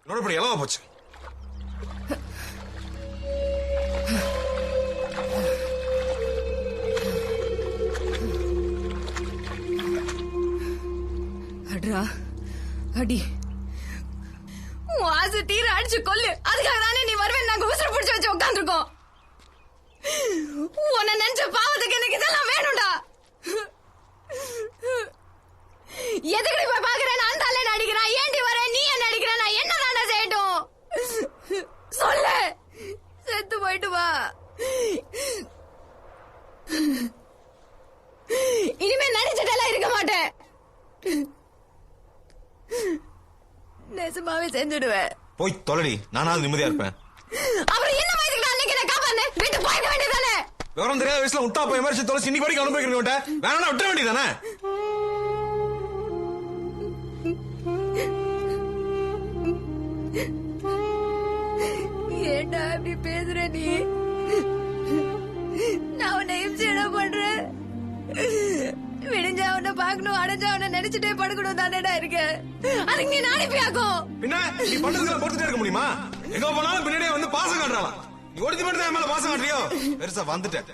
என்னோட இப்படி எல்லாம் போச்சு. அட்ரா அடி உன் ஆசை தீர அடிச்சு கொல்லு. அதுக்காக தானே நீ வருவேன் நாங்க உசுர பிடிச்சு வச்சு உட்காந்துருக்கோம். உன்னை நினைச்ச பாவத்துக்கு எனக்கு இதெல்லாம் வேணும்டா. எதுக்கு போய் பாக்குறேன்? அந்த ஆளே நடிக்கிறான். ஏண்டி வர நீ என்ன நடிக்கிற? நான் என்ன தானே செய்யட்டும் சொல்லு. செத்து போயிட்டு வா. இனிமே நடிச்சுட்டெல்லாம் இருக்க மாட்டேன். நெசமாவே செஞ்சுடுவேன். போய் தொலைடி, நானாவது நிம்மதியா இருப்பேன். அப்புறம் என்ன வயசுக்கு அன்னைக்கு நான் காப்பானே வீட்டு போயிட வேண்டியதானே? விவரம் தெரியாத வயசுல முட்டா போய் மாதிரி தொலைச்சு இன்னைக்கு வரைக்கும் அனுபவிக்க வேண்டாம். வேணா விட்ட வேண்டியதானே? ஏண்டா இப்படி பேசுற நீ? நான் உன்னை என்ன பண்றேன்? விடிஞ்சா உன்னை பாக்கணும், அடைஞ்சா உன்னை நினைச்சுட்டே படுக்கணும் தானேடா இருக்க. அதுக்கு நீ அனுப்பியாக்கும். பின்ன நீ பண்ணதுக்கு பொறுத்துட்டே இருக்க முடியுமா? எங்க போனாலும் பின்னாடியே வந்து பாசம் காட்டுறான். நீ ஒருத்தி மட்டும் தான் என் மேல பாசம் காட்டுறியோ? பெருசா வந்துட்டேன்.